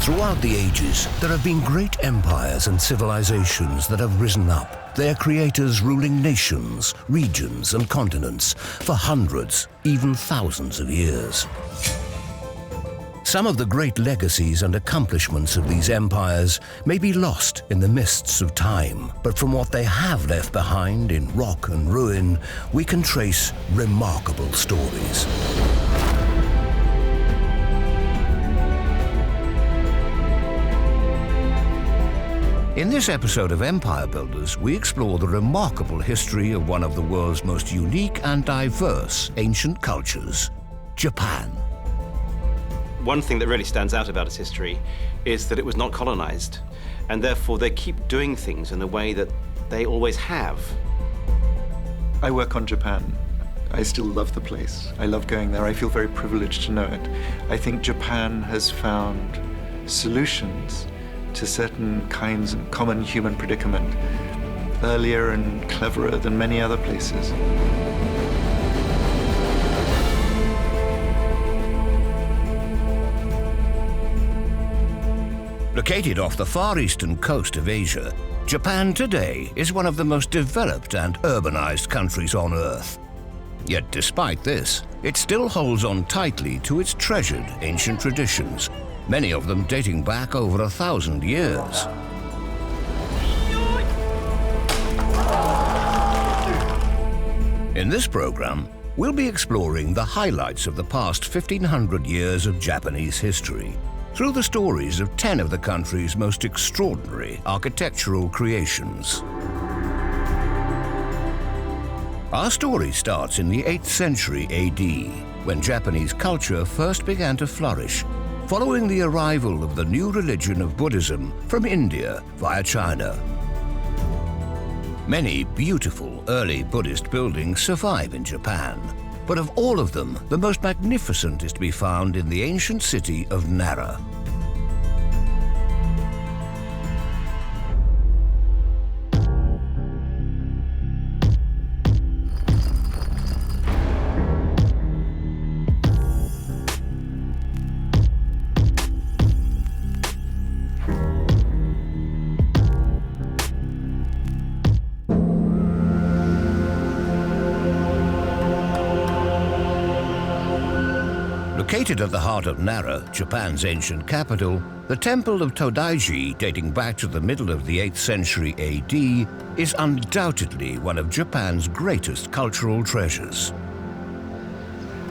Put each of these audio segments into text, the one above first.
Throughout the ages, there have been great empires and civilizations that have risen up, their creators ruling nations, regions and continents for hundreds, even thousands of years. Some of the great legacies and accomplishments of these empires may be lost in the mists of time, but from what they have left behind in rock and ruin, we can trace remarkable stories. In this episode of Empire Builders, we explore the remarkable history of one of the world's most unique and diverse ancient cultures, Japan. One thing that really stands out about its history is that it was not colonized, and therefore they keep doing things in the way that they always have. I work on Japan. I still love the place. I love going there. I feel very privileged to know it. I think Japan has found solutions to certain kinds of common human predicament earlier and cleverer than many other places. Located off the far eastern coast of Asia, Japan today is one of the most developed and urbanized countries on Earth. Yet despite this, it still holds on tightly to its treasured ancient traditions, many of them dating back over 1,000 years. In this program, we'll be exploring the highlights of the past 1,500 years of Japanese history, through the stories of 10 of the country's most extraordinary architectural creations. Our story starts in the 8th century AD, when Japanese culture first began to flourish, following the arrival of the new religion of Buddhism from India via China. Many beautiful early Buddhist buildings survive in Japan, but of all of them, the most magnificent is to be found in the ancient city of Nara. Located at the heart of Nara, Japan's ancient capital, the temple of Todai-ji, dating back to the middle of the 8th century AD, is undoubtedly one of Japan's greatest cultural treasures.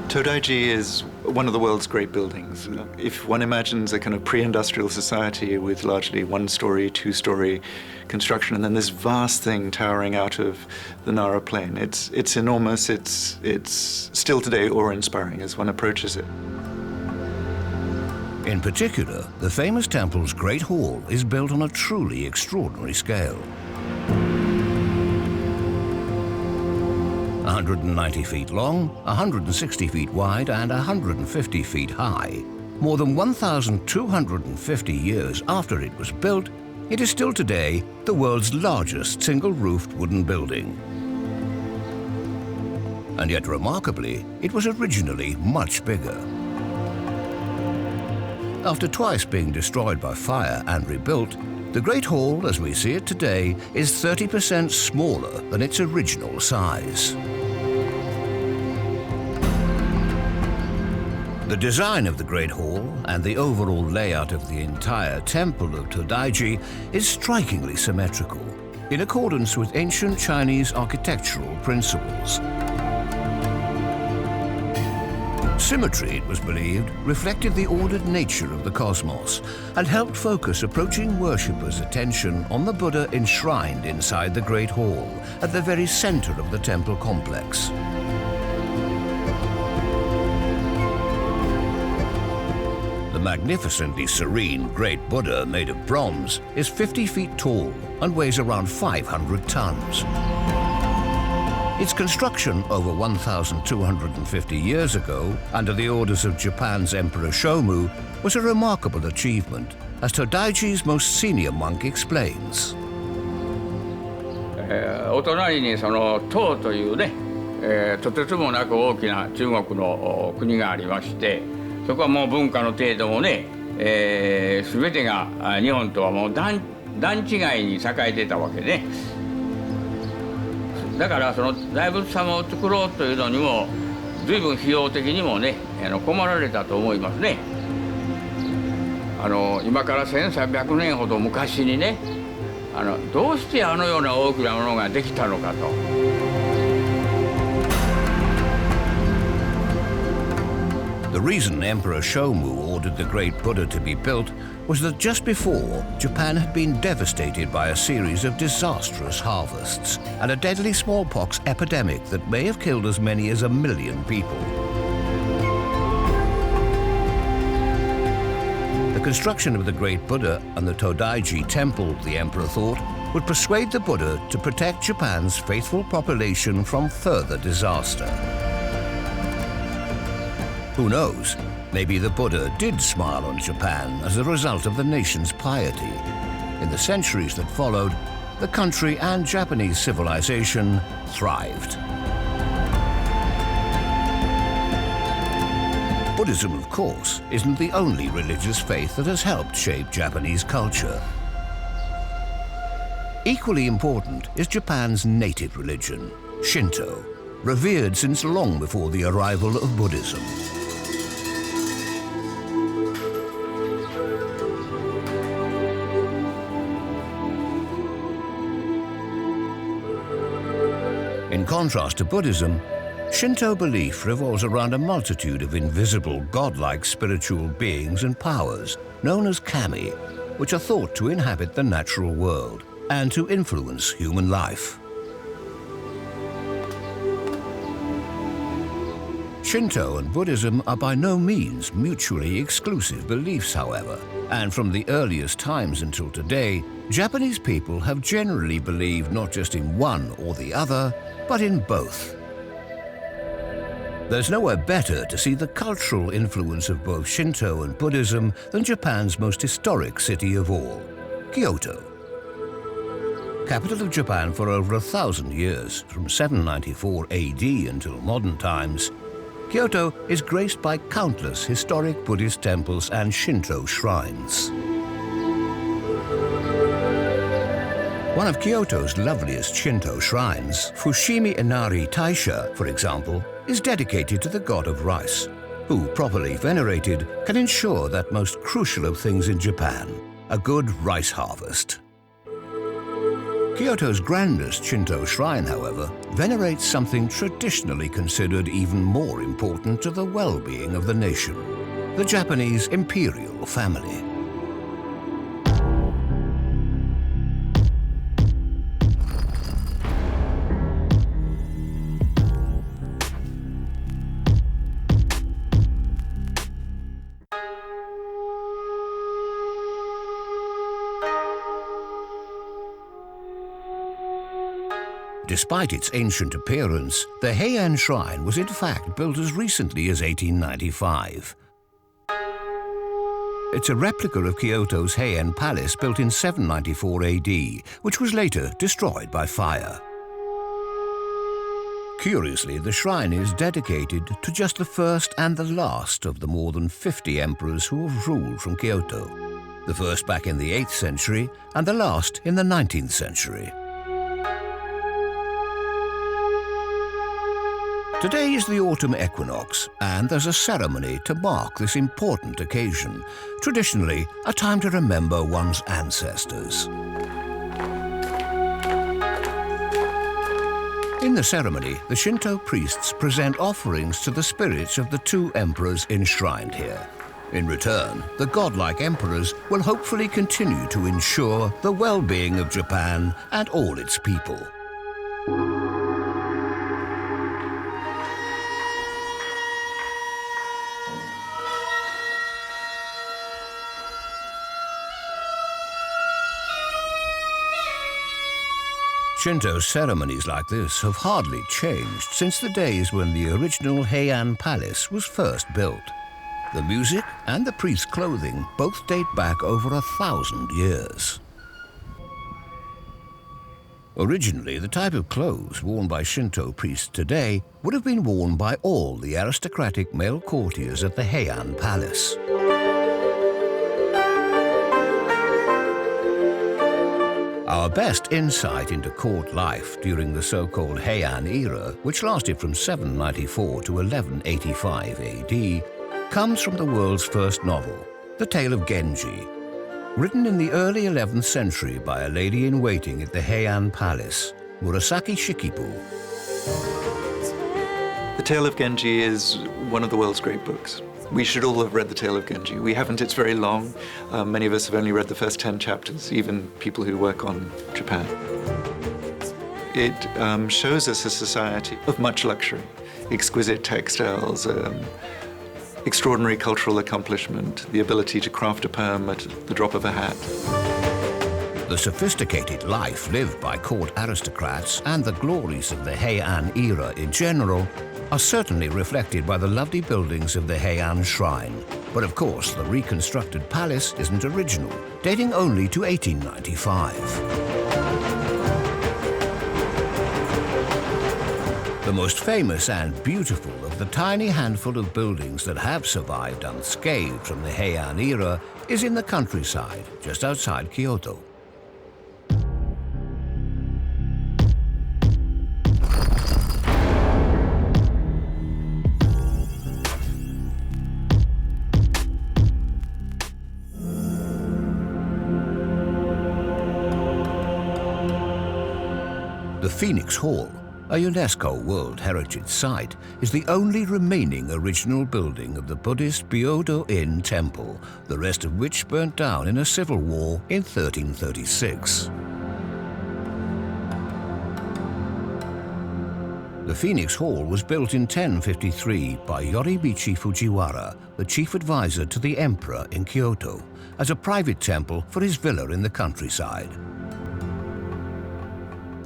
Todai-ji is one of the world's great buildings. If one imagines a kind of pre-industrial society with largely one-story, two-story construction, and then this vast thing towering out of the Nara plain, it's enormous. It's still today awe-inspiring as one approaches it. In particular, the famous temple's Great Hall is built on a truly extraordinary scale. 190 feet long, 160 feet wide, and 150 feet high. More than 1,250 years after it was built, it is still today the world's largest single-roofed wooden building. And yet, remarkably, it was originally much bigger. After twice being destroyed by fire and rebuilt, the Great Hall, as we see it today, is 30% smaller than its original size. The design of the Great Hall and the overall layout of the entire temple of Todai-ji is strikingly symmetrical, in accordance with ancient Chinese architectural principles. Symmetry, it was believed, reflected the ordered nature of the cosmos and helped focus approaching worshippers' attention on the Buddha enshrined inside the Great Hall at the very center of the temple complex. The magnificently serene Great Buddha, made of bronze, is 50 feet tall and weighs around 500 tons. Its construction over 1,250 years ago, under the orders of Japan's Emperor Shomu, was a remarkable achievement, as Todai-ji's most senior monk explains. お隣にその唐というね、とてつもなく大きな中国の国がありまして、そこはもう文化の程度もね、全てが日本とはもう段違いに栄えてたわけね。だからその大仏様を作ろうというのにも随分費用的にもね困られたと思いますね。今から1300年ほど昔にねどうしてあのような大きなものができたのかと。The reason Emperor Shomu ordered the Great Buddha to be built was that just before, Japan had been devastated by a series of disastrous harvests and a deadly smallpox epidemic that may have killed as many as 1 million people. The construction of the Great Buddha and the Todai-ji Temple, the emperor thought, would persuade the Buddha to protect Japan's faithful population from further disaster. Who knows? Maybe the Buddha did smile on Japan as a result of the nation's piety. In the centuries that followed, the country and Japanese civilization thrived. Buddhism, of course, isn't the only religious faith that has helped shape Japanese culture. Equally important is Japan's native religion, Shinto, revered since long before the arrival of Buddhism. In contrast to Buddhism, Shinto belief revolves around a multitude of invisible, godlike spiritual beings and powers, known as kami, which are thought to inhabit the natural world and to influence human life. Shinto and Buddhism are by no means mutually exclusive beliefs, however, and from the earliest times until today, Japanese people have generally believed not just in one or the other, but in both. There's nowhere better to see the cultural influence of both Shinto and Buddhism than Japan's most historic city of all, Kyoto. Capital of Japan for over 1,000 years, from 794 AD until modern times, Kyoto is graced by countless historic Buddhist temples and Shinto shrines. One of Kyoto's loveliest Shinto shrines, Fushimi Inari Taisha, for example, is dedicated to the god of rice, who, properly venerated, can ensure that most crucial of things in Japan, a good rice harvest. Kyoto's grandest Shinto shrine, however, venerates something traditionally considered even more important to the well-being of the nation, the Japanese imperial family. Despite its ancient appearance, the Heian Shrine was in fact built as recently as 1895. It's a replica of Kyoto's Heian Palace built in 794 AD, which was later destroyed by fire. Curiously, the shrine is dedicated to just the first and the last of the more than 50 emperors who have ruled from Kyoto, the first back in the 8th century and the last in the 19th century. Today is the autumn equinox, and there's a ceremony to mark this important occasion, traditionally a time to remember one's ancestors. In the ceremony, the Shinto priests present offerings to the spirits of the two emperors enshrined here. In return, the godlike emperors will hopefully continue to ensure the well-being of Japan and all its people. Shinto ceremonies like this have hardly changed since the days when the original Heian Palace was first built. The music and the priest's clothing both date back over 1,000 years. Originally, the type of clothes worn by Shinto priests today would have been worn by all the aristocratic male courtiers at the Heian Palace. best insight into court life during the so-called Heian era, which lasted from 794 to 1185 AD, comes from the world's first novel, The Tale of Genji, written in the early 11th century by a lady-in-waiting at the Heian Palace, Murasaki Shikibu. The Tale of Genji is one of the world's great books. We should all have read The Tale of Genji. We haven't, it's very long. Many of us have only read the first 10 chapters, even people who work on Japan. It shows us a society of much luxury, exquisite textiles, extraordinary cultural accomplishment, the ability to craft a poem at the drop of a hat. The sophisticated life lived by court aristocrats and the glories of the Heian era in general are certainly reflected by the lovely buildings of the Heian Shrine. But of course, the reconstructed palace isn't original, dating only to 1895. The most famous and beautiful of the tiny handful of buildings that have survived unscathed from the Heian era is in the countryside, just outside Kyoto. The Phoenix Hall, a UNESCO World Heritage Site, is the only remaining original building of the Buddhist Byodo-in Temple, the rest of which burnt down in a civil war in 1336. The Phoenix Hall was built in 1053 by Yorimichi Fujiwara, the chief advisor to the emperor in Kyoto, as a private temple for his villa in the countryside.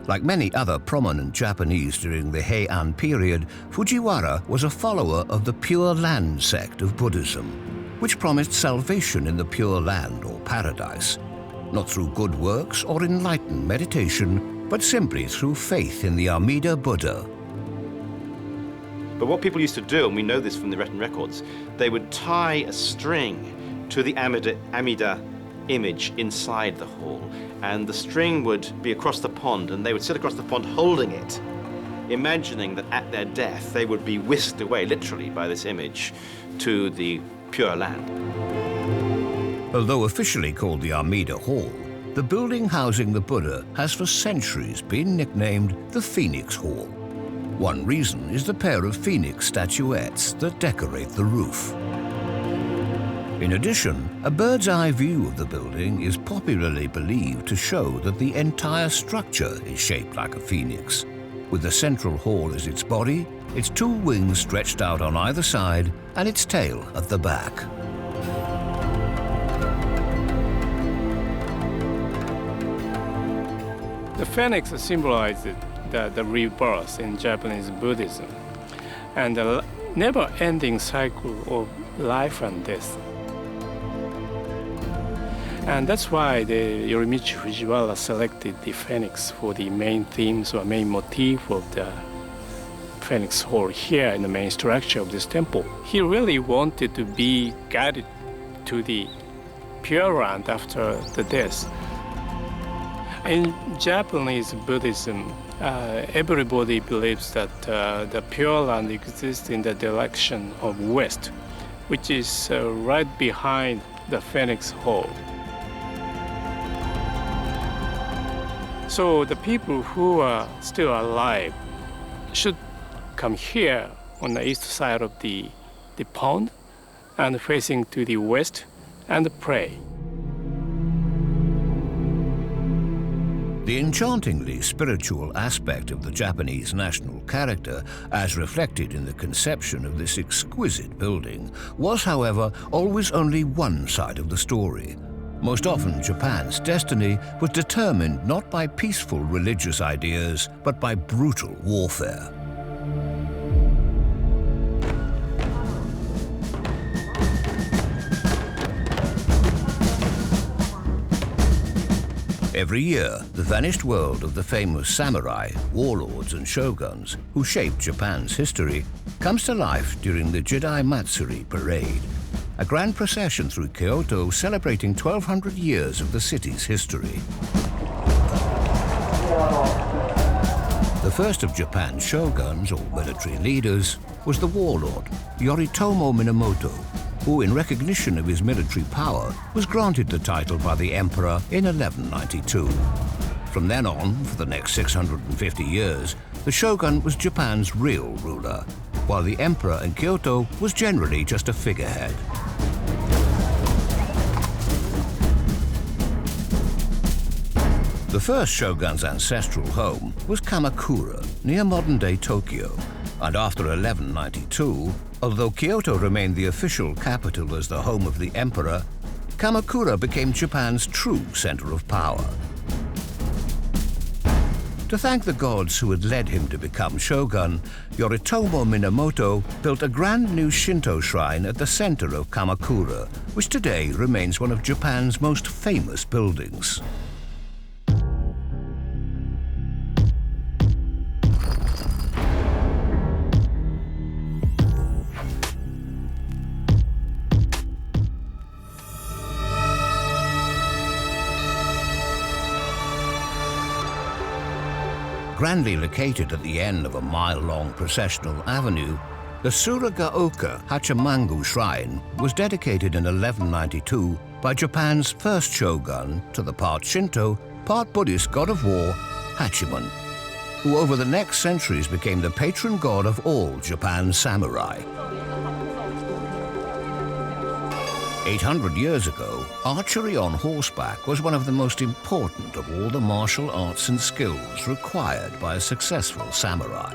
Like many other prominent Japanese during the Heian period, Fujiwara was a follower of the Pure Land sect of Buddhism, which promised salvation in the Pure Land or paradise, not through good works or enlightened meditation, but simply through faith in the Amida Buddha. But what people used to do, and we know this from the written records, they would tie a string to the Amida image inside the hall, and the string would be across the pond, and they would sit across the pond holding it, imagining that at their death they would be whisked away, literally, by this image to the Pure Land. Although officially called the Amida Hall, the building housing the Buddha has for centuries been nicknamed the Phoenix Hall. One reason is the pair of phoenix statuettes that decorate the roof. In addition, a bird's-eye view of the building is popularly believed to show that the entire structure is shaped like a phoenix, with the central hall as its body, its two wings stretched out on either side, and its tail at the back. The phoenix symbolizes the rebirth in Japanese Buddhism and the never-ending cycle of life and death. And that's why the Yorimichi Fujiwara selected the phoenix for the main themes or main motif of the Phoenix Hall here in the main structure of this temple. He really wanted to be guided to the Pure Land after the death. In Japanese Buddhism, everybody believes that the Pure Land exists in the direction of west, which is right behind the Phoenix Hall. So the people who are still alive should come here on the east side of the pond and facing to the west and pray. The enchantingly spiritual aspect of the Japanese national character, as reflected in the conception of this exquisite building, was, however, always only one side of the story. Most often, Japan's destiny was determined not by peaceful religious ideas, but by brutal warfare. Every year, the vanished world of the famous samurai, warlords and shoguns who shaped Japan's history comes to life during the Jidai Matsuri parade, a grand procession through Kyoto celebrating 1,200 years of the city's history. The first of Japan's shoguns, or military leaders, was the warlord Yoritomo Minamoto, who, in recognition of his military power, was granted the title by the emperor in 1192. From then on, for the next 650 years, the shogun was Japan's real ruler, while the emperor in Kyoto was generally just a figurehead. The first shogun's ancestral home was Kamakura, near modern-day Tokyo, and after 1192, although Kyoto remained the official capital as the home of the emperor, Kamakura became Japan's true center of power. To thank the gods who had led him to become shogun, Yoritomo Minamoto built a grand new Shinto shrine at the center of Kamakura, which today remains one of Japan's most famous buildings. Grandly located at the end of a mile-long processional avenue, the Suragaoka Hachimangu Shrine was dedicated in 1192 by Japan's first shogun to the part Shinto, part Buddhist god of war, Hachiman, who over the next centuries became the patron god of all Japan's samurai. 800 years ago, archery on horseback was one of the most important of all the martial arts and skills required by a successful samurai.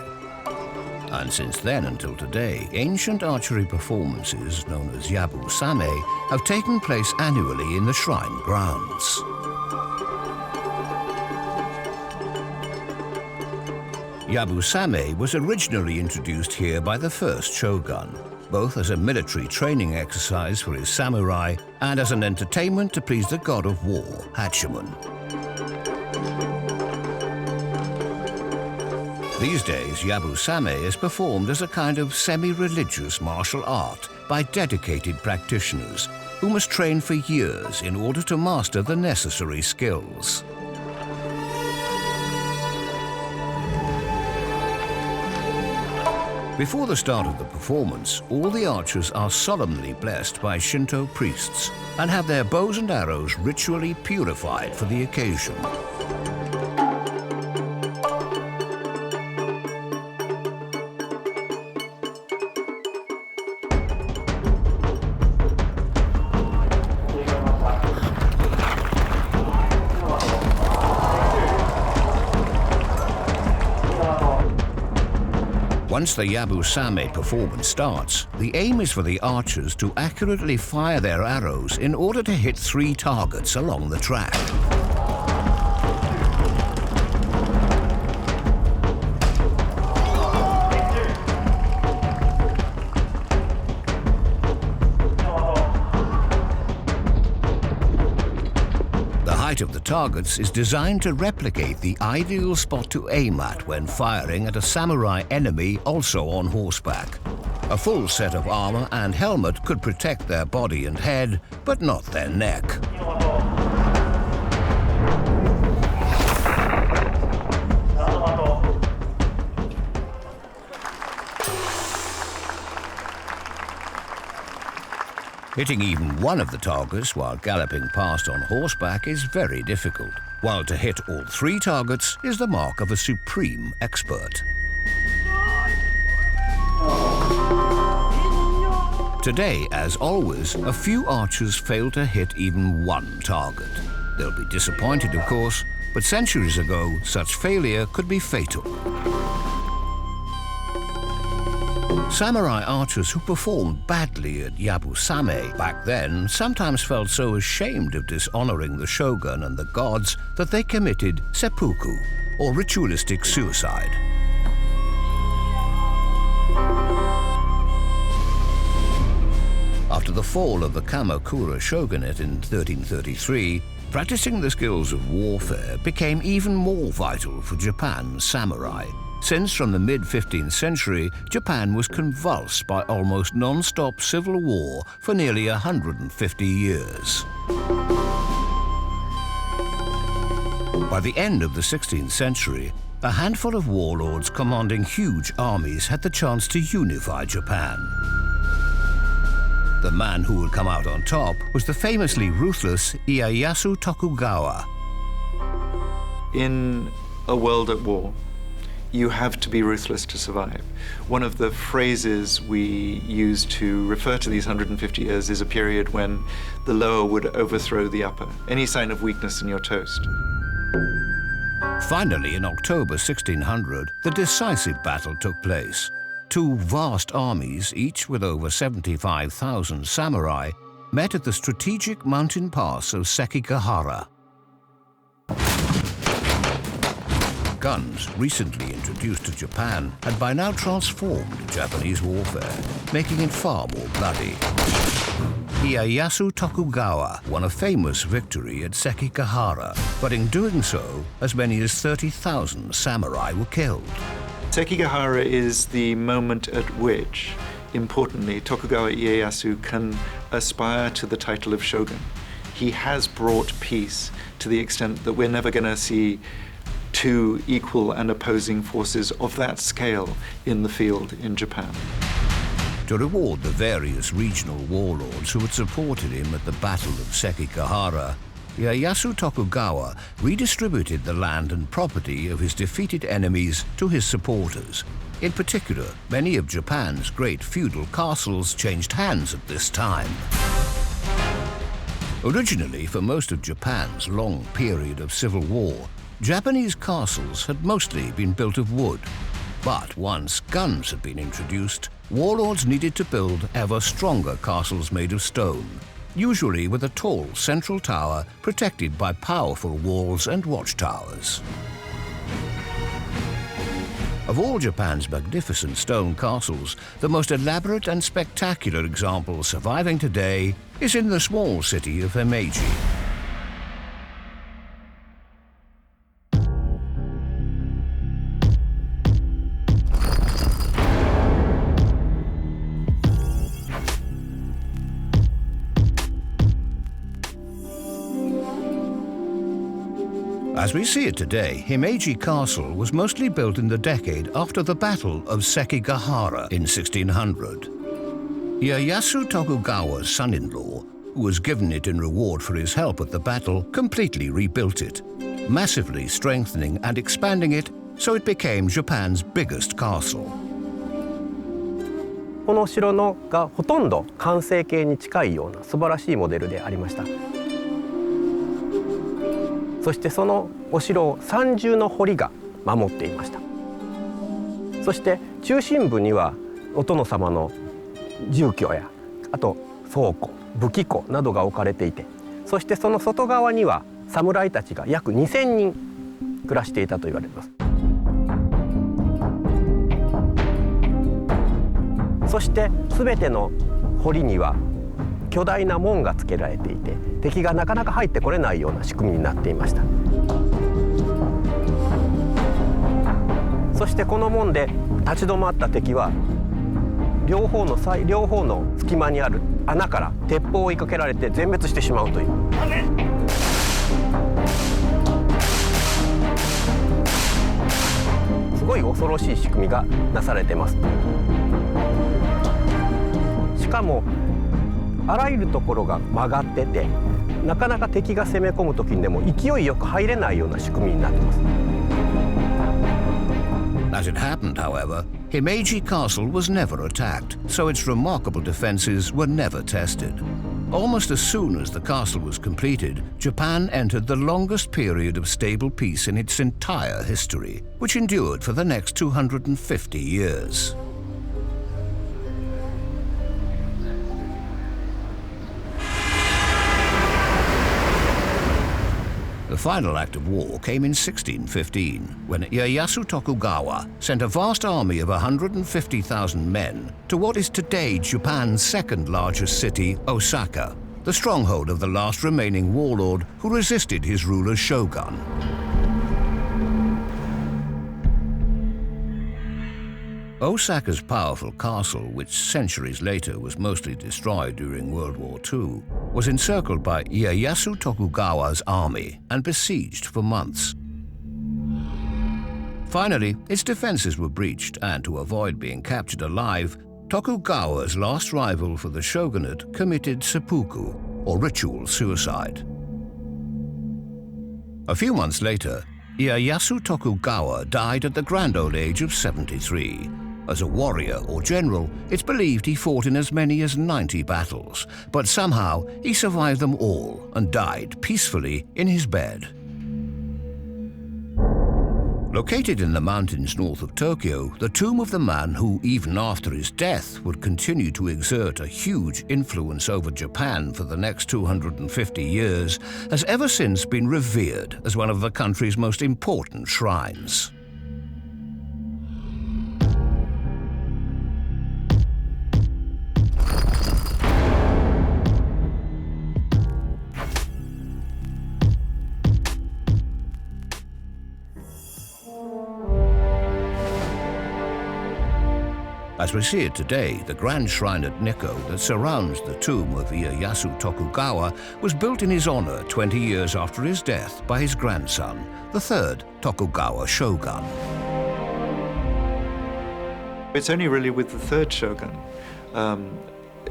And since then until today, ancient archery performances, known as Yabusame, have taken place annually in the shrine grounds. Yabusame was originally introduced here by the first shogun, both as a military training exercise for his samurai and as an entertainment to please the god of war, Hachiman. These days, Yabusame is performed as a kind of semi-religious martial art by dedicated practitioners who must train for years in order to master the necessary skills. Before the start of the performance, all the archers are solemnly blessed by Shinto priests and have their bows and arrows ritually purified for the occasion. Once the Yabusame performance starts, the aim is for the archers to accurately fire their arrows in order to hit 3 targets along the track. The height of the targets is designed to replicate the ideal spot to aim at when firing at a samurai enemy also on horseback. A full set of armor and helmet could protect their body and head, but not their neck. Hitting even one of the targets while galloping past on horseback is very difficult, while to hit all 3 targets is the mark of a supreme expert. Today, as always, a few archers fail to hit even 1 target. They'll be disappointed, of course, but centuries ago, such failure could be fatal. Samurai archers who performed badly at Yabusame back then sometimes felt so ashamed of dishonoring the shogun and the gods that they committed seppuku, or ritualistic suicide. After the fall of the Kamakura shogunate in 1333, practicing the skills of warfare became even more vital for Japan's samurai, since from the mid-15th century, Japan was convulsed by almost non-stop civil war for nearly 150 years. By the end of the 16th century, a handful of warlords commanding huge armies had the chance to unify Japan. The man who would come out on top was the famously ruthless Ieyasu Tokugawa. In a world at war, you have to be ruthless to survive. One of the phrases we use to refer to these 150 years is a period when the lower would overthrow the upper. Any sign of weakness and you're toast. Finally, in October 1600, the decisive battle took place. Two vast armies, each with over 75,000 samurai, met at the strategic mountain pass of Sekigahara. Guns, recently introduced to Japan, had by now transformed Japanese warfare, making it far more bloody. Ieyasu Tokugawa won a famous victory at Sekigahara, but in doing so, as many as 30,000 samurai were killed. Sekigahara is the moment at which, importantly, Tokugawa Ieyasu can aspire to the title of shogun. He has brought peace to the extent that we're never going to see two equal and opposing forces of that scale in the field in Japan. To reward the various regional warlords who had supported him at the Battle of Sekigahara, Ieyasu Tokugawa redistributed the land and property of his defeated enemies to his supporters. In particular, many of Japan's great feudal castles changed hands at this time. Originally, for most of Japan's long period of civil war, Japanese castles had mostly been built of wood. But once guns had been introduced, warlords needed to build ever stronger castles made of stone, usually with a tall central tower protected by powerful walls and watchtowers. Of all Japan's magnificent stone castles, the most elaborate and spectacular example surviving today is in the small city of Himeji. As we see it today, Himeji Castle was mostly built in the decade after the Battle of Sekigahara in 1600. Ieyasu Tokugawa's son-in-law, who was given it in reward for his help at the battle, completely rebuilt it, massively strengthening and expanding it so it became Japan's biggest castle. この城のがほとんど完成形に近いような素晴らしいモデルでありました。そしてそのお城を三重の堀が守っていました。そして中心部にはお殿様の住居やあと倉庫、武器庫などが置かれていて、そしてその外側には侍たちが約2000人暮らしていたと言われます。そして全ての堀には巨大な門がつけられていて、敵がなかなか入ってこれないような仕組みになっていました。そしてこの門で立ち止まった敵は両方の隙間にある穴から鉄砲を追いかけられて全滅してしまうという。すごい恐ろしい仕組みがなされています。しかもあらゆるところが曲がってて、なかなか敵が攻め込む時にでも勢いよく入れないような仕組みになってます。As it happened, however, Himeji Castle was never attacked, so its remarkable defenses were never tested. Almost as soon as the castle was completed, Japan entered the longest period of stable peace in its entire history, which endured for the next 250 years. The final act of war came in 1615, when Ieyasu Tokugawa sent a vast army of 150,000 men to what is today Japan's second largest city, Osaka, the stronghold of the last remaining warlord who resisted his ruler's shogun. Osaka's powerful castle, which centuries later was mostly destroyed during World War II, was encircled by Ieyasu Tokugawa's army and besieged for months. Finally, its defenses were breached, and to avoid being captured alive, Tokugawa's last rival for the shogunate committed seppuku, or ritual suicide. A few months later, Ieyasu Tokugawa died at the grand old age of 73. As a warrior or general, it's believed he fought in as many as 90 battles, but somehow he survived them all and died peacefully in his bed. Located in the mountains north of Tokyo, the tomb of the man who, even after his death, would continue to exert a huge influence over Japan for the next 250 years, has ever since been revered as one of the country's most important shrines. As we see it today, the grand shrine at Nikko that surrounds the tomb of Ieyasu Tokugawa was built in his honor 20 years after his death by his grandson, the third Tokugawa shogun. It's only really with the third shogun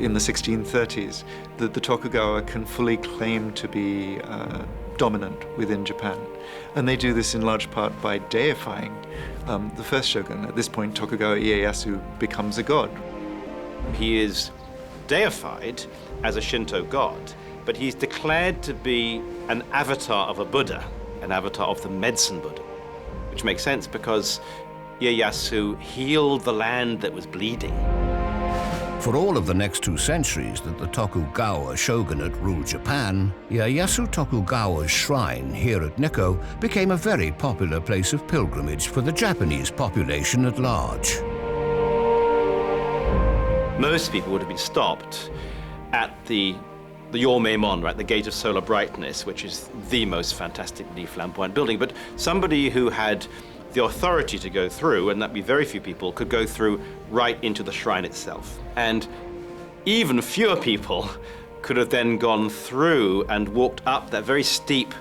in the 1630s that the Tokugawa can fully claim to be dominant within Japan. And they do this in large part by deifying the first shogun. At this point, Tokugawa Ieyasu becomes a god. He is deified as a Shinto god, but he's declared to be an avatar of a Buddha, an avatar of the medicine Buddha, which makes sense because Ieyasu healed the land that was bleeding. For all of the next 2 centuries that the Tokugawa shogunate ruled Japan, Ieyasu Tokugawa's shrine here at Nikko became a very popular place of pilgrimage for the Japanese population at large. Most people would have been stopped at the Yomeimon, right, the Gate of Solar Brightness, which is the most fantastically flamboyant building. But somebody who had the authority to go through, and that'd be very few people, could go through right into the shrine itself. And even fewer people could have then gone through and walked up that very steep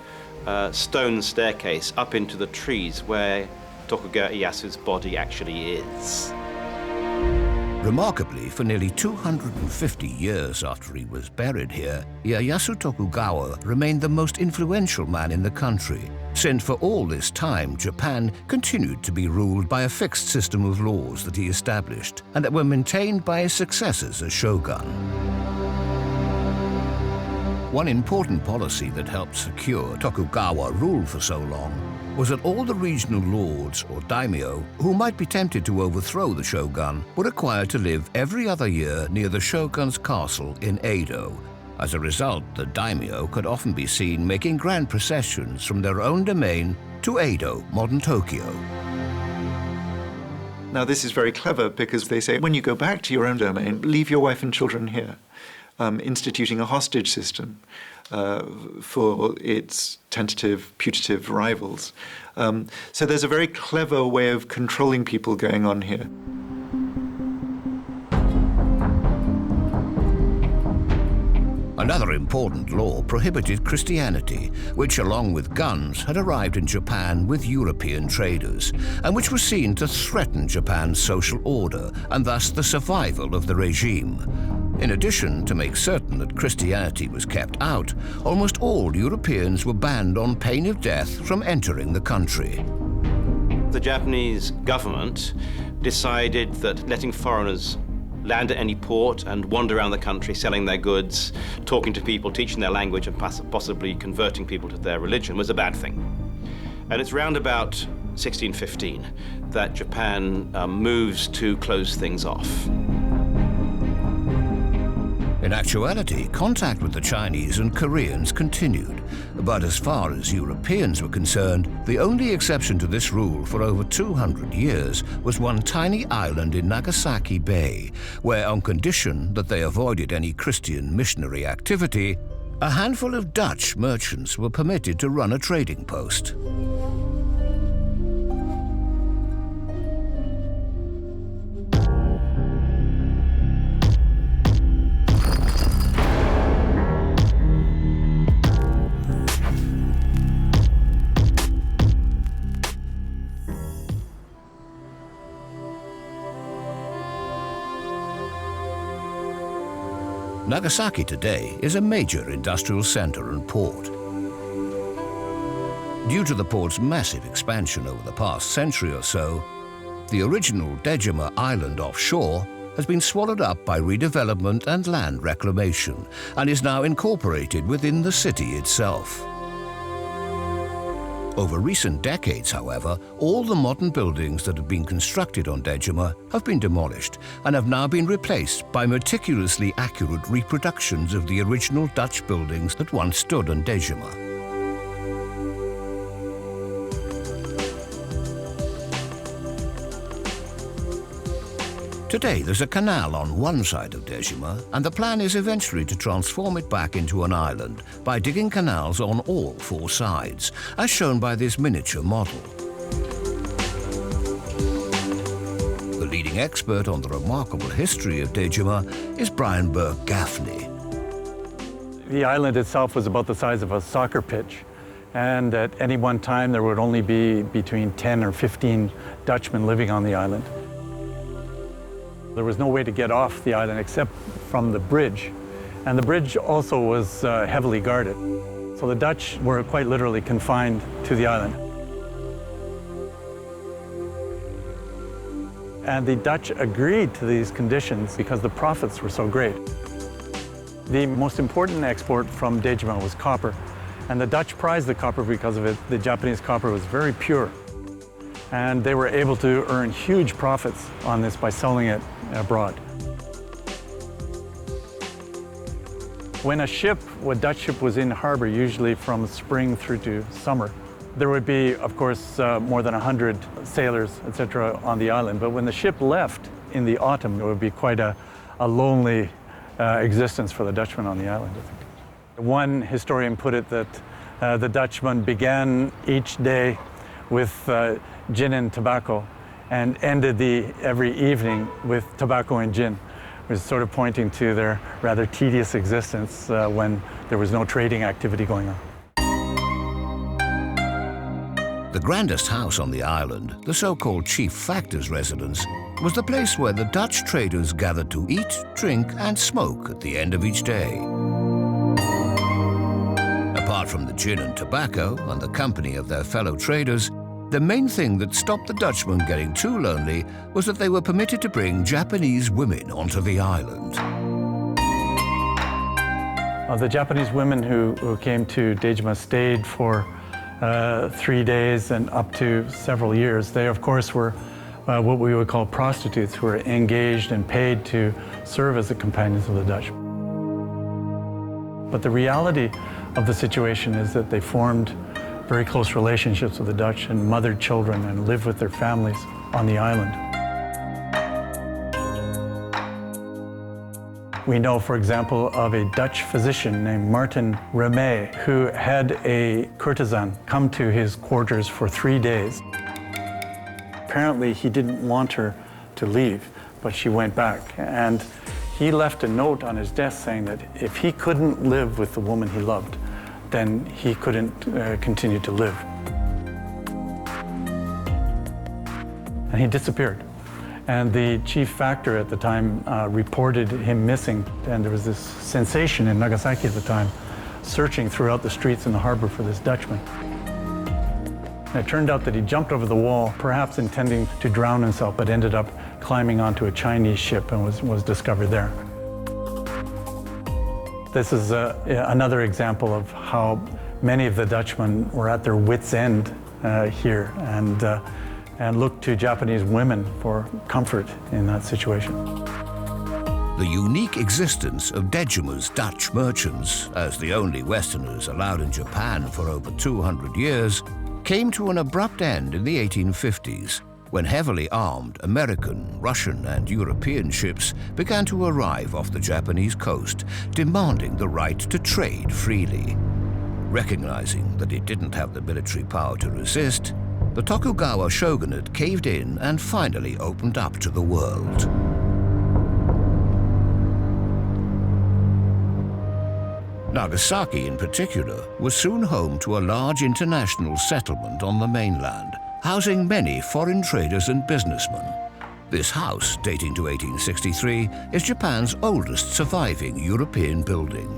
stone staircase up into the trees where Tokugawa Ieyasu's body actually is. Remarkably, for nearly 250 years after he was buried here, Ieyasu Tokugawa remained the most influential man in the country, since for all this time Japan continued to be ruled by a fixed system of laws that he established and that were maintained by his successors as shogun. One important policy that helped secure Tokugawa rule for so long was that all the regional lords or daimyo who might be tempted to overthrow the shogun were required to live every other year near the shogun's castle in Edo. As a result, the daimyo could often be seen making grand processions from their own domain to Edo, modern Tokyo. Now this is very clever because they say when you go back to your own domain, leave your wife and children here, instituting a hostage system for its tentative, putative rivals. So there's a very clever way of controlling people going on here. Another important law prohibited Christianity, which along with guns had arrived in Japan with European traders, and which was seen to threaten Japan's social order and thus the survival of the regime. In addition, to make certain that Christianity was kept out, almost all Europeans were banned on pain of death from entering the country. The Japanese government decided that letting foreigners land at any port and wander around the country selling their goods, talking to people, teaching their language, and possibly converting people to their religion was a bad thing. And it's round about 1615 that Japan moves to close things off. In actuality, contact with the Chinese and Koreans continued, but as far as Europeans were concerned, the only exception to this rule for over 200 years was one tiny island in Nagasaki Bay, where on condition that they avoided any Christian missionary activity, a handful of Dutch merchants were permitted to run a trading post. Nagasaki today is a major industrial center and port. Due to the port's massive expansion over the past century or so, the original Dejima island offshore has been swallowed up by redevelopment and land reclamation and is now incorporated within the city itself. Over recent decades, however, all the modern buildings that have been constructed on Dejima have been demolished and have now been replaced by meticulously accurate reproductions of the original Dutch buildings that once stood on Dejima. Today, there's a canal on one side of Dejima, and the plan is eventually to transform it back into an island by digging canals on all four sides, as shown by this miniature model. The leading expert on the remarkable history of Dejima is Brian Burke-Gaffney. The island itself was about the size of a soccer pitch, and at any one time there would only be between 10 or 15 Dutchmen living on the island. There was no way to get off the island except from the bridge. And the bridge also was heavily guarded. So the Dutch were quite literally confined to the island. And the Dutch agreed to these conditions because the profits were so great. The most important export from Dejima was copper. And the Dutch prized the copper because of it. The Japanese copper was very pure. And they were able to earn huge profits on this by selling it abroad. When a Dutch ship was in harbor, usually from spring through to summer, there would be, of course, more than 100 sailors, etc., on the island. But when the ship left in the autumn, it would be quite a lonely existence for the Dutchmen on the island, I think. One historian put it that the Dutchmen began each day with gin and tobacco and ended every evening with tobacco and gin, which is sort of pointing to their rather tedious existence when there was no trading activity going on. The grandest house on the island, the so-called chief factor's residence, was the place where the Dutch traders gathered to eat, drink and smoke at the end of each day. Apart from the gin and tobacco and the company of their fellow traders, the main thing that stopped the Dutchmen getting too lonely was that they were permitted to bring Japanese women onto the island. The Japanese women who came to Dejima stayed for 3 days and up to several years. They, of course, were what we would call prostitutes who were engaged and paid to serve as the companions of the Dutch. But the reality of the situation is that they formed very close relationships with the Dutch and mothered children and lived with their families on the island. We know, for example, of a Dutch physician named Martin Remey who had a courtesan come to his quarters for 3 days. Apparently, he didn't want her to leave, but she went back. And he left a note on his desk saying that if he couldn't live with the woman he loved, then he couldn't continue to live. And he disappeared. And the chief factor at the time reported him missing, and there was this sensation in Nagasaki at the time, searching throughout the streets in the harbor for this Dutchman. And it turned out that he jumped over the wall, perhaps intending to drown himself, but ended up climbing onto a Chinese ship and was discovered there. This is another example of how many of the Dutchmen were at their wits' end here and looked to Japanese women for comfort in that situation. The unique existence of Dejima's Dutch merchants, as the only Westerners allowed in Japan for over 200 years, came to an abrupt end in the 1850s, when heavily armed American, Russian and European ships began to arrive off the Japanese coast, demanding the right to trade freely. Recognizing that it didn't have the military power to resist, the Tokugawa shogunate caved in and finally opened up to the world. Nagasaki, in particular, was soon home to a large international settlement on the mainland, housing many foreign traders and businessmen. This house, dating to 1863, is Japan's oldest surviving European building.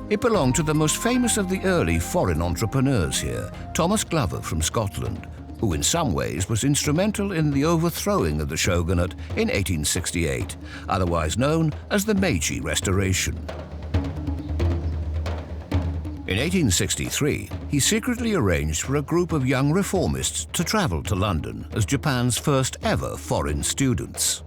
It belonged to the most famous of the early foreign entrepreneurs here, Thomas Glover from Scotland, who in some ways was instrumental in the overthrowing of the shogunate in 1868, otherwise known as the Meiji Restoration. In 1863, he secretly arranged for a group of young reformists to travel to London as Japan's first ever foreign students.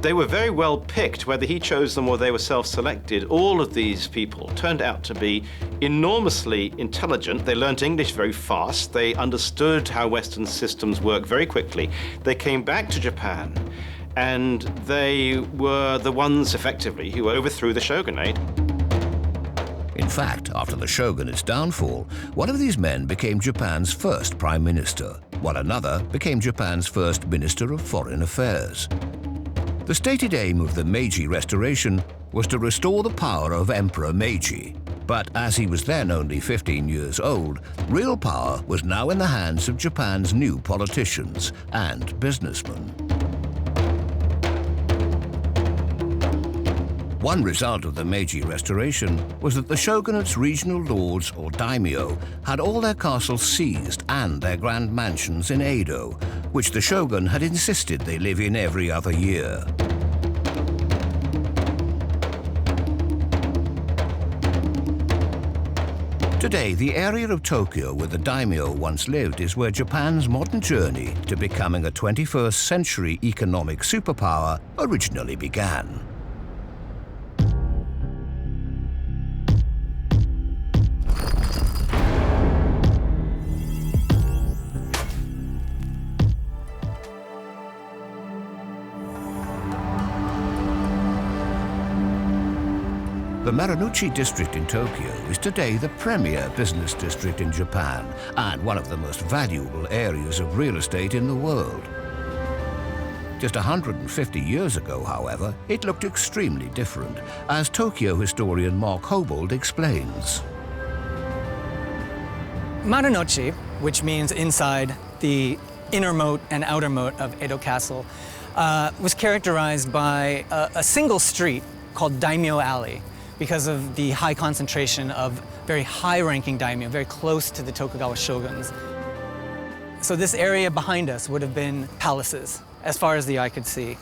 They were very well picked, whether he chose them or they were self-selected. All of these people turned out to be enormously intelligent. They learned English very fast. They understood how Western systems work very quickly. They came back to Japan, and they were the ones, effectively, who overthrew the shogunate. In fact, after the shogunate's downfall, one of these men became Japan's first prime minister, while another became Japan's first minister of foreign affairs. The stated aim of the Meiji Restoration was to restore the power of Emperor Meiji. But as he was then only 15 years old, real power was now in the hands of Japan's new politicians and businessmen. One result of the Meiji Restoration was that the shogunate's regional lords, or daimyo, had all their castles seized and their grand mansions in Edo, which the shogun had insisted they live in every other year. Today, the area of Tokyo where the daimyo once lived is where Japan's modern journey to becoming a 21st century economic superpower originally began. The Marunouchi district in Tokyo is today the premier business district in Japan and one of the most valuable areas of real estate in the world. Just 150 years ago, however, it looked extremely different, as Tokyo historian Mark Hobold explains. Marunouchi, which means inside the inner moat and outer moat of Edo Castle, was characterized by a single street called Daimyo Alley, because of the high concentration of very high-ranking daimyo, very close to the Tokugawa shoguns. So this area behind us would have been palaces, as far as the eye could see.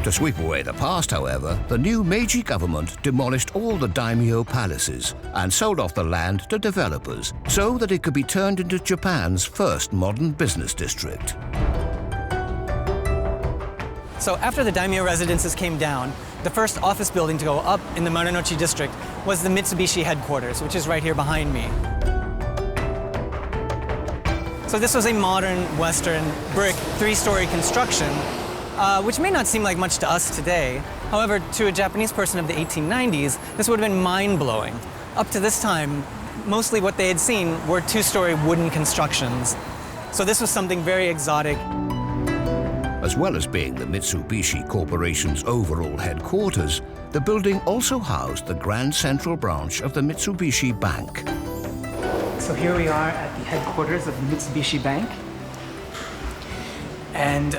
To sweep away the past, however, the new Meiji government demolished all the daimyo palaces and sold off the land to developers so that it could be turned into Japan's first modern business district. So after the daimyo residences came down, the first office building to go up in the Marunouchi district was the Mitsubishi headquarters, which is right here behind me. So this was a modern Western brick three-story construction, which may not seem like much to us today. However, to a Japanese person of the 1890s, this would have been mind-blowing. Up to this time, mostly what they had seen were two-story wooden constructions. So this was something very exotic. As well as being the Mitsubishi Corporation's overall headquarters, the building also housed the Grand Central branch of the Mitsubishi Bank. So here we are at the headquarters of the Mitsubishi Bank. And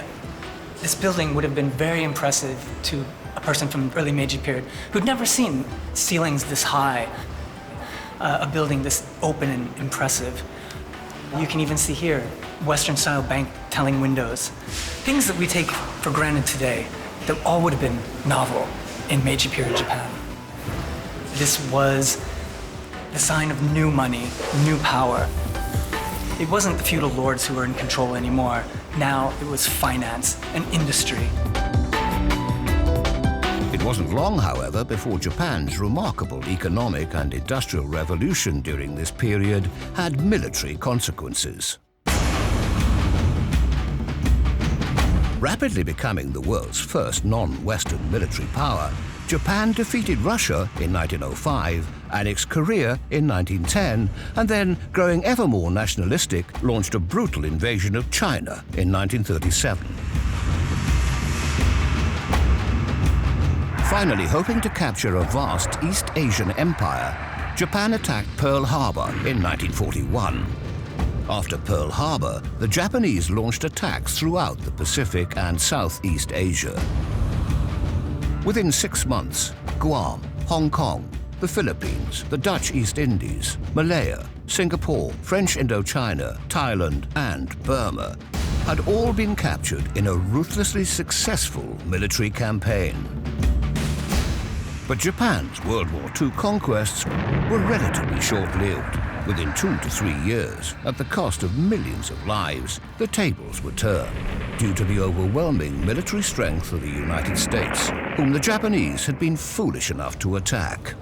this building would have been very impressive to a person from the early Meiji period who'd never seen ceilings this high, a building this open and impressive. You can even see here Western-style bank-telling windows. Things that we take for granted today that all would have been novel in Meiji period Japan. This was the sign of new money, new power. It wasn't the feudal lords who were in control anymore. Now it was finance and industry. It wasn't long, however, before Japan's remarkable economic and industrial revolution during this period had military consequences. Rapidly becoming the world's first non-Western military power, Japan defeated Russia in 1905, annexed Korea in 1910, and then, growing ever more nationalistic, launched a brutal invasion of China in 1937. Finally, hoping to capture a vast East Asian empire, Japan attacked Pearl Harbor in 1941. After Pearl Harbor, the Japanese launched attacks throughout the Pacific and Southeast Asia. Within 6 months, Guam, Hong Kong, the Philippines, the Dutch East Indies, Malaya, Singapore, French Indochina, Thailand, and Burma had all been captured in a ruthlessly successful military campaign. But Japan's World War II conquests were relatively short-lived. Within 2 to 3 years, at the cost of millions of lives, the tables were turned due to the overwhelming military strength of the United States, whom the Japanese had been foolish enough to attack.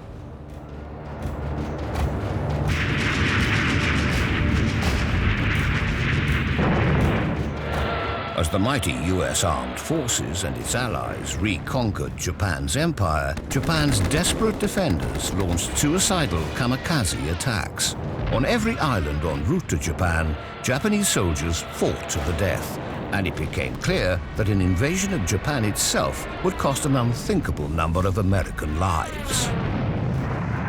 As the mighty US armed forces and its allies reconquered Japan's empire, Japan's desperate defenders launched suicidal kamikaze attacks. On every island en route to Japan, Japanese soldiers fought to the death, and it became clear that an invasion of Japan itself would cost an unthinkable number of American lives.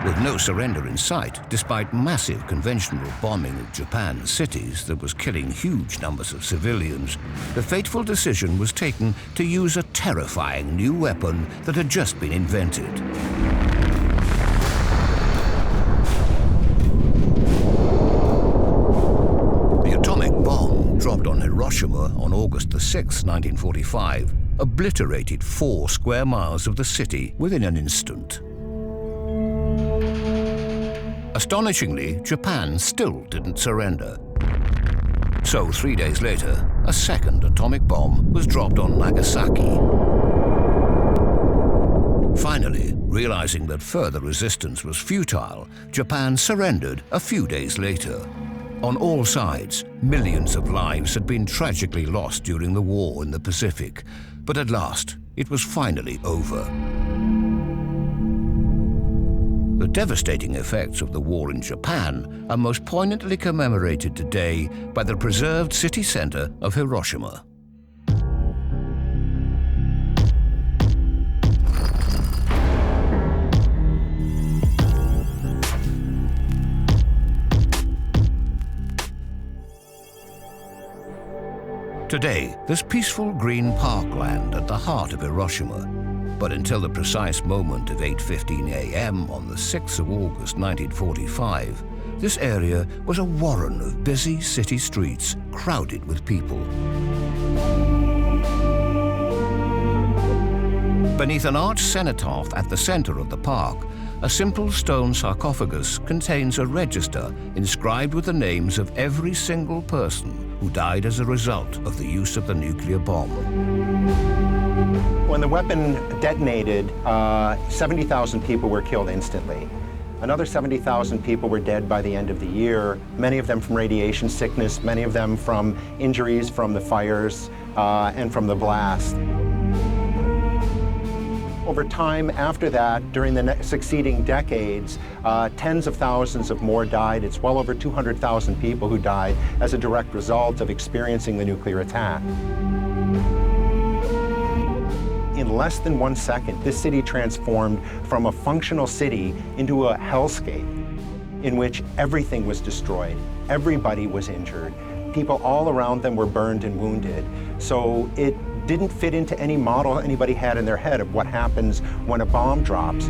With no surrender in sight, despite massive conventional bombing of Japan's cities that was killing huge numbers of civilians, the fateful decision was taken to use a terrifying new weapon that had just been invented. The atomic bomb dropped on Hiroshima on August 6, 1945, obliterated 4 square miles of the city within an instant. Astonishingly, Japan still didn't surrender. So 3 days later, a second atomic bomb was dropped on Nagasaki. Finally, realizing that further resistance was futile, Japan surrendered a few days later. On all sides, millions of lives had been tragically lost during the war in the Pacific, but at last, it was finally over. The devastating effects of the war in Japan are most poignantly commemorated today by the preserved city center of Hiroshima. Today, there's peaceful green parkland at the heart of Hiroshima. But until the precise moment of 8:15 a.m. on the 6th of August 1945, this area was a warren of busy city streets crowded with people. Beneath an arched cenotaph at the center of the park, a simple stone sarcophagus contains a register inscribed with the names of every single person who died as a result of the use of the nuclear bomb. When the weapon detonated, 70,000 people were killed instantly. Another 70,000 people were dead by the end of the year, many of them from radiation sickness, many of them from injuries from the fires and from the blast. Over time after that, during the succeeding decades, tens of thousands of more died. It's well over 200,000 people who died as a direct result of experiencing the nuclear attack. In less than 1 second, this city transformed from a functional city into a hellscape in which everything was destroyed, everybody was injured, people all around them were burned and wounded. So it didn't fit into any model anybody had in their head of what happens when a bomb drops.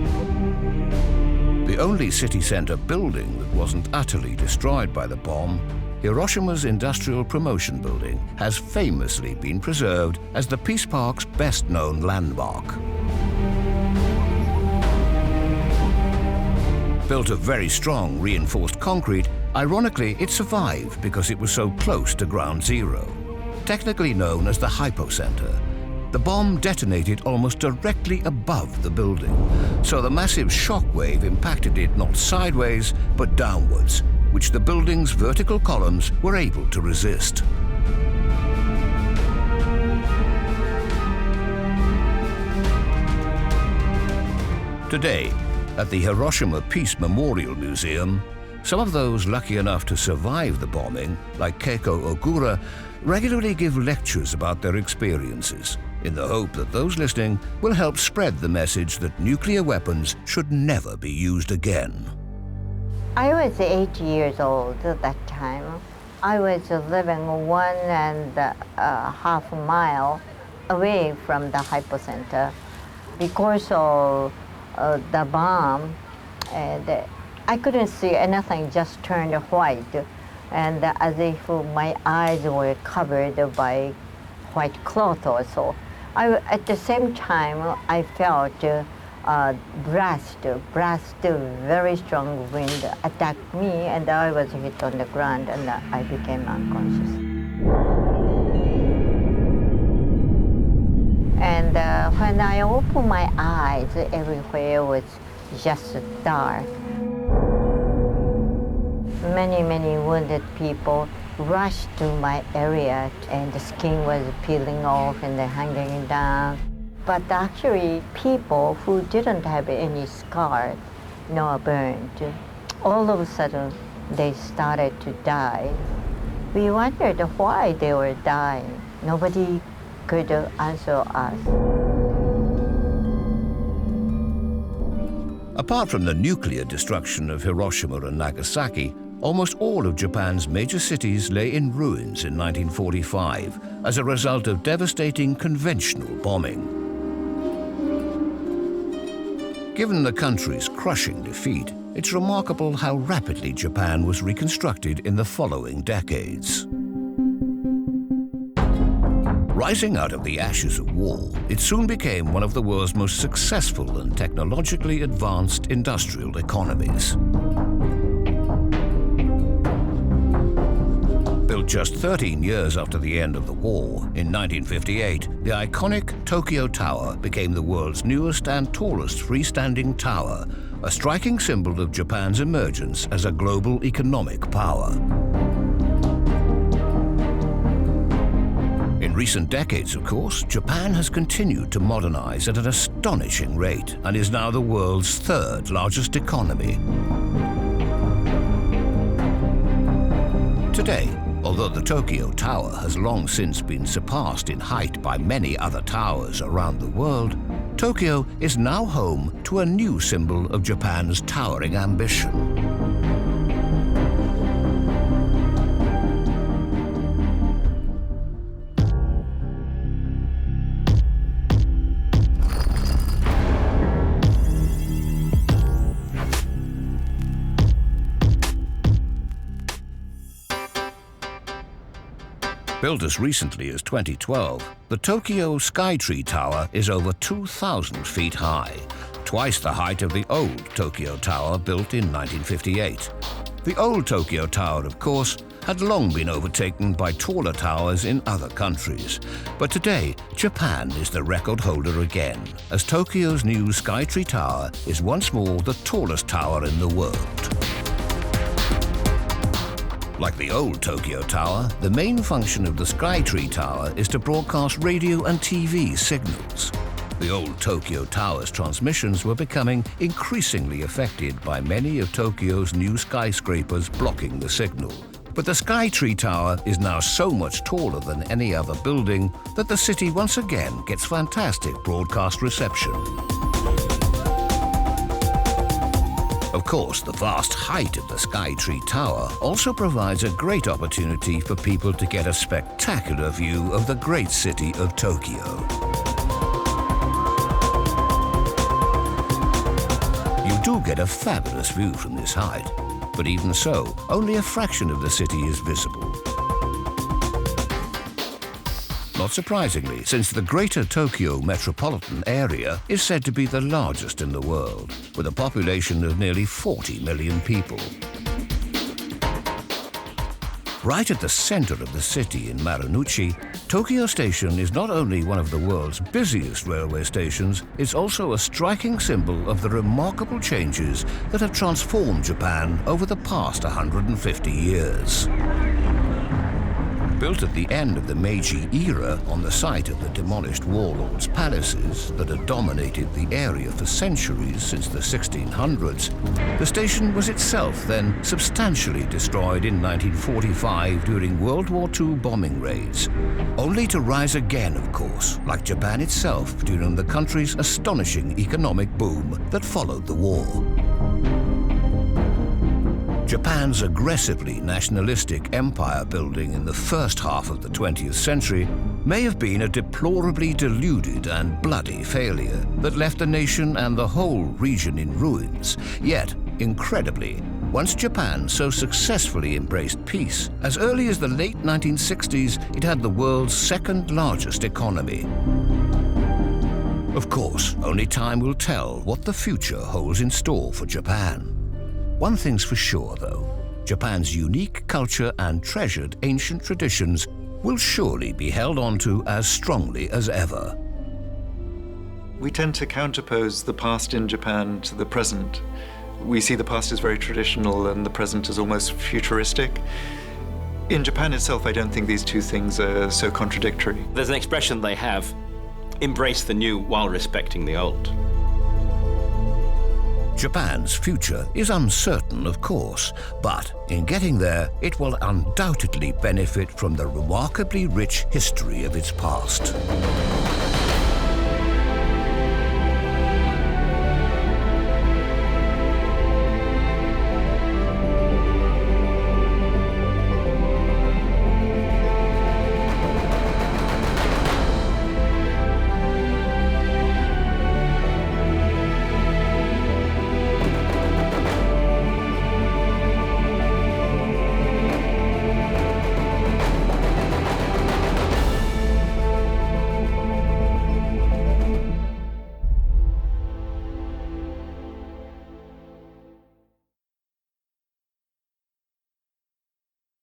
The only city center building that wasn't utterly destroyed by the bomb, Hiroshima's Industrial Promotion Building, has famously been preserved as the Peace Park's best-known landmark. Built of very strong reinforced concrete, ironically it survived because it was so close to ground zero. Technically known as the hypocenter, the bomb detonated almost directly above the building, so the massive shock wave impacted it not sideways but downwards, which the building's vertical columns were able to resist. Today, at the Hiroshima Peace Memorial Museum, some of those lucky enough to survive the bombing, like Keiko Ogura, regularly give lectures about their experiences, in the hope that those listening will help spread the message that nuclear weapons should never be used again. I was 8 years old at that time. I was living 1.5 miles away from the hypocenter. Because of the bomb, and I couldn't see anything, just turned white, and as if my eyes were covered by white cloth or so. At the same time, I felt blast, very strong wind attacked me, and I was hit on the ground, and I became unconscious. And when I opened my eyes, everywhere was just dark. Many wounded people rushed to my area, and the skin was peeling off and hanging down. But actually, people who didn't have any scars nor burned, all of a sudden, they started to die. We wondered why they were dying. Nobody could answer us. Apart from the nuclear destruction of Hiroshima and Nagasaki, almost all of Japan's major cities lay in ruins in 1945 as a result of devastating conventional bombing. Given the country's crushing defeat, it's remarkable how rapidly Japan was reconstructed in the following decades. Rising out of the ashes of war, it soon became one of the world's most successful and technologically advanced industrial economies. Built just 13 years after the end of the war, in 1958, the iconic Tokyo Tower became the world's newest and tallest freestanding tower, a striking symbol of Japan's emergence as a global economic power. In recent decades, of course, Japan has continued to modernize at an astonishing rate and is now the world's third largest economy. Today, although the Tokyo Tower has long since been surpassed in height by many other towers around the world, Tokyo is now home to a new symbol of Japan's towering ambition. Built as recently as 2012, the Tokyo Skytree Tower is over 2,000 feet high, twice the height of the old Tokyo Tower built in 1958. The old Tokyo Tower, of course, had long been overtaken by taller towers in other countries. But today, Japan is the record holder again, as Tokyo's new Skytree Tower is once more the tallest tower in the world. Like the old Tokyo Tower, the main function of the Skytree Tower is to broadcast radio and TV signals. The old Tokyo Tower's transmissions were becoming increasingly affected by many of Tokyo's new skyscrapers blocking the signal. But the Skytree Tower is now so much taller than any other building that the city once again gets fantastic broadcast reception. Of course, the vast height of the Skytree Tower also provides a great opportunity for people to get a spectacular view of the great city of Tokyo. You do get a fabulous view from this height, but even so, only a fraction of the city is visible. Not surprisingly, since the Greater Tokyo metropolitan area is said to be the largest in the world, with a population of nearly 40 million people. Right at the center of the city in Marunouchi, Tokyo Station is not only one of the world's busiest railway stations, it's also a striking symbol of the remarkable changes that have transformed Japan over the past 150 years. Built at the end of the Meiji era on the site of the demolished warlords' palaces that had dominated the area for centuries since the 1600s, the station was itself then substantially destroyed in 1945 during World War II bombing raids, only to rise again, of course, like Japan itself during the country's astonishing economic boom that followed the war. Japan's aggressively nationalistic empire building in the first half of the 20th century may have been a deplorably deluded and bloody failure that left the nation and the whole region in ruins. Yet, incredibly, once Japan so successfully embraced peace, as early as the late 1960s, it had the world's second largest economy. Of course, only time will tell what the future holds in store for Japan. One thing's for sure, though. Japan's unique culture and treasured ancient traditions will surely be held onto as strongly as ever. We tend to counterpose the past in Japan to the present. We see the past as very traditional and the present as almost futuristic. In Japan itself, I don't think these two things are so contradictory. There's an expression they have, embrace the new while respecting the old. Japan's future is uncertain, of course, but in getting there, it will undoubtedly benefit from the remarkably rich history of its past.